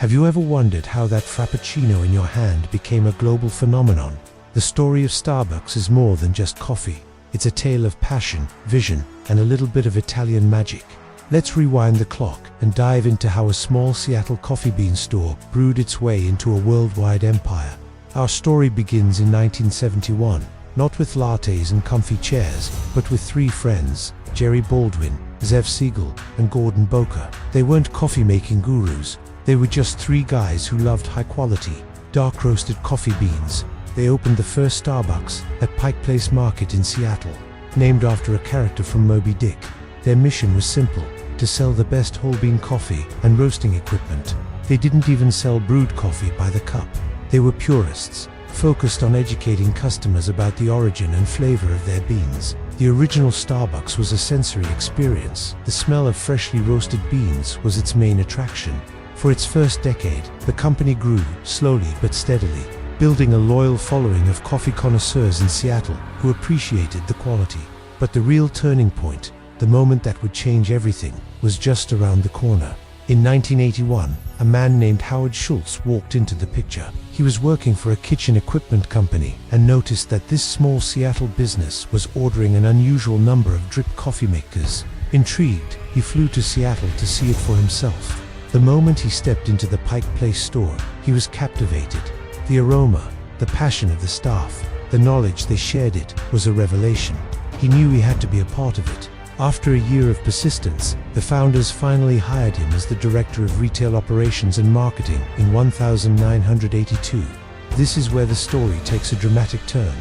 Have you ever wondered how that frappuccino in your hand became a global phenomenon? The story of Starbucks is more than just coffee. It's a tale of passion, vision, and a little bit of Italian magic. Let's rewind the clock and dive into how a small Seattle coffee bean store brewed its way into a worldwide empire. Our story begins in 1971, not with lattes and comfy chairs, but with three friends, Jerry Baldwin, Zev Siegel, and Gordon Boker. They weren't coffee-making gurus. They were just three guys who loved high-quality, dark-roasted coffee beans. They opened the first Starbucks at Pike Place Market in Seattle, named after a character from Moby Dick. Their mission was simple: to sell the best whole bean coffee and roasting equipment. They didn't even sell brewed coffee by the cup. They were purists, focused on educating customers about the origin and flavor of their beans. The original Starbucks was a sensory experience. The smell of freshly roasted beans was its main attraction. For its first decade, the company grew slowly but steadily, building a loyal following of coffee connoisseurs in Seattle who appreciated the quality. But the real turning point, the moment that would change everything, was just around the corner. In 1981, a man named Howard Schultz walked into the picture. He was working for a kitchen equipment company and noticed that this small Seattle business was ordering an unusual number of drip coffee makers. Intrigued, he flew to Seattle to see it for himself. The moment he stepped into the Pike Place store, he was captivated. The aroma, the passion of the staff, the knowledge they shared, it was a revelation. He knew he had to be a part of it. After a year of persistence, the founders finally hired him as the Director of Retail Operations and Marketing in 1982. This is where the story takes a dramatic turn.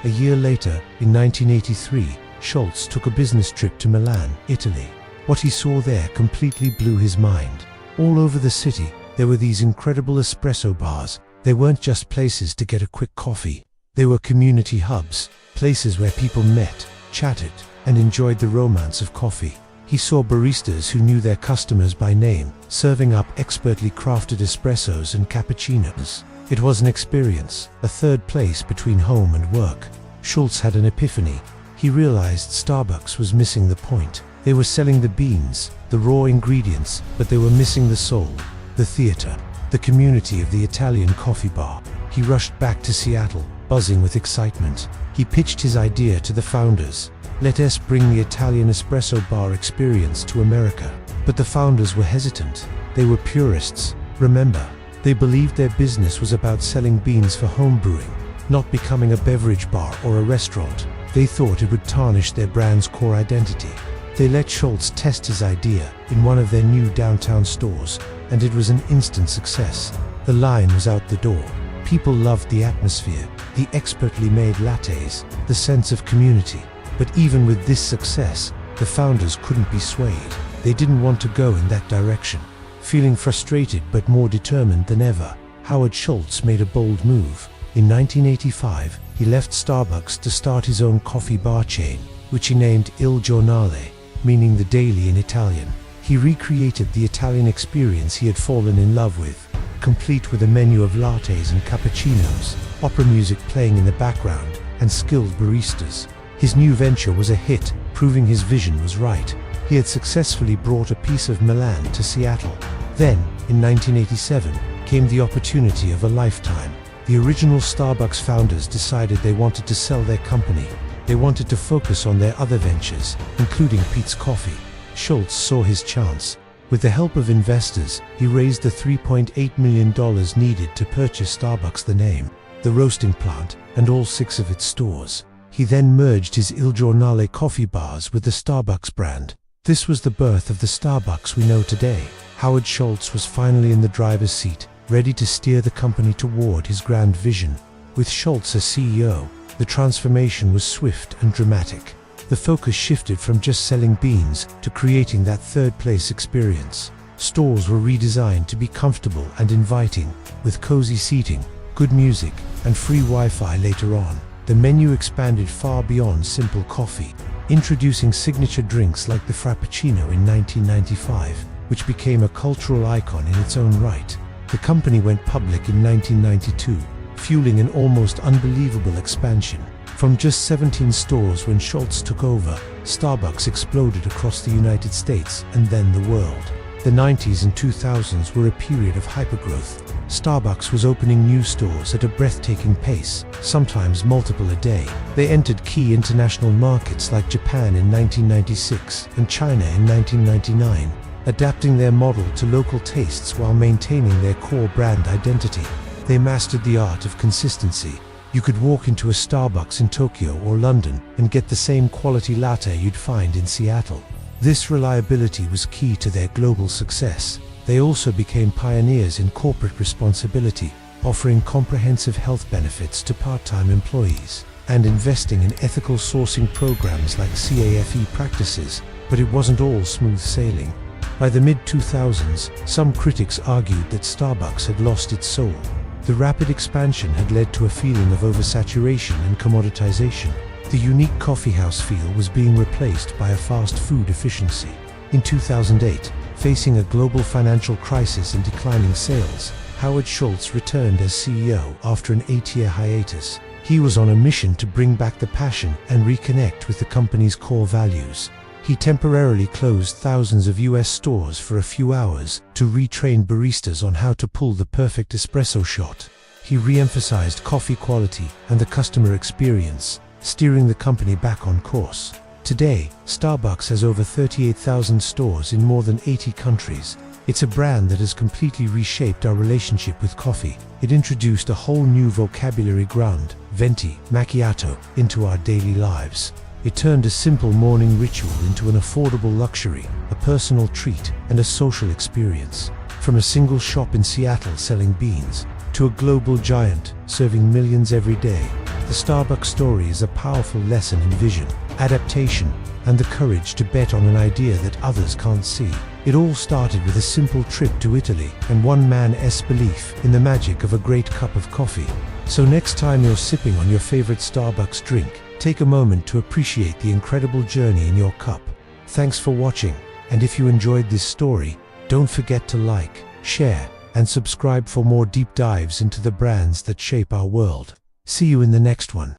A year later, in 1983, Schultz took a business trip to Milan, Italy. What he saw there completely blew his mind. All over the city, there were these incredible espresso bars. They weren't just places to get a quick coffee. They were community hubs, places where people met, chatted, and enjoyed the romance of coffee. He saw baristas who knew their customers by name, serving up expertly crafted espressos and cappuccinos. It was an experience, a third place between home and work. Schultz had an epiphany. He realized Starbucks was missing the point. They were selling the beans, the raw ingredients, but they were missing the soul, the theater, the community of the Italian coffee bar. He rushed back to Seattle, buzzing with excitement. He pitched his idea to the founders. Let us bring the Italian espresso bar experience to America. But the founders were hesitant. They were purists. Remember, they believed their business was about selling beans for home brewing, not becoming a beverage bar or a restaurant. They thought it would tarnish their brand's core identity. They let Schultz test his idea in one of their new downtown stores, and it was an instant success. The line was out the door. People loved the atmosphere, the expertly made lattes, the sense of community. But even with this success, the founders couldn't be swayed. They didn't want to go in that direction. Feeling frustrated but more determined than ever, Howard Schultz made a bold move. In 1985, he left Starbucks to start his own coffee bar chain, which he named Il Giornale, meaning the daily in Italian. He recreated the Italian experience he had fallen in love with, complete with a menu of lattes and cappuccinos, opera music playing in the background, and skilled baristas. His new venture was a hit, proving his vision was right. He had successfully brought a piece of Milan to Seattle. Then, in 1987, came the opportunity of a lifetime. The original Starbucks founders decided they wanted to sell their company. They wanted to focus on their other ventures, including Peet's Coffee. Schultz saw his chance. With the help of investors, he raised the $3.8 million needed to purchase Starbucks, the name, the roasting plant, and all 6 of its stores. He then merged his Il Giornale coffee bars with the Starbucks brand. This was the birth of the Starbucks we know today. Howard Schultz was finally in the driver's seat, ready to steer the company toward his grand vision. With Schultz as CEO, the transformation was swift and dramatic. The focus shifted from just selling beans to creating that third-place experience. Stores were redesigned to be comfortable and inviting, with cozy seating, good music, and free Wi-Fi later on. The menu expanded far beyond simple coffee, introducing signature drinks like the Frappuccino in 1995, which became a cultural icon in its own right. The company went public in 1992, fueling an almost unbelievable expansion. From just 17 stores when Schultz took over, Starbucks exploded across the United States and then the world. The 90s and 2000s were a period of hypergrowth. Starbucks was opening new stores at a breathtaking pace, sometimes multiple a day. They entered key international markets like Japan in 1996 and China in 1999, adapting their model to local tastes while maintaining their core brand identity. They mastered the art of consistency. You could walk into a Starbucks in Tokyo or London and get the same quality latte you'd find in Seattle. This reliability was key to their global success. They also became pioneers in corporate responsibility, offering comprehensive health benefits to part-time employees, and investing in ethical sourcing programs like CAFE practices. But it wasn't all smooth sailing. By the mid-2000s, some critics argued that Starbucks had lost its soul. The rapid expansion had led to a feeling of oversaturation and commoditization. The unique coffeehouse feel was being replaced by a fast food efficiency. In 2008, facing a global financial crisis and declining sales, Howard Schultz returned as CEO after an 8-year hiatus. He was on a mission to bring back the passion and reconnect with the company's core values. He temporarily closed thousands of US stores for a few hours to retrain baristas on how to pull the perfect espresso shot. He re-emphasized coffee quality and the customer experience, steering the company back on course. Today, Starbucks has over 38,000 stores in more than 80 countries. It's a brand that has completely reshaped our relationship with coffee. It introduced a whole new vocabulary ground, venti, macchiato, into our daily lives. It turned a simple morning ritual into an affordable luxury, a personal treat, and a social experience. From a single shop in Seattle selling beans, to a global giant serving millions every day, the Starbucks story is a powerful lesson in vision, adaptation, and the courage to bet on an idea that others can't see. It all started with a simple trip to Italy and one man's belief in the magic of a great cup of coffee. So next time you're sipping on your favorite Starbucks drink, take a moment to appreciate the incredible journey in your cup. Thanks for watching, and if you enjoyed this story, don't forget to like, share, and subscribe for more deep dives into the brands that shape our world. See you in the next one.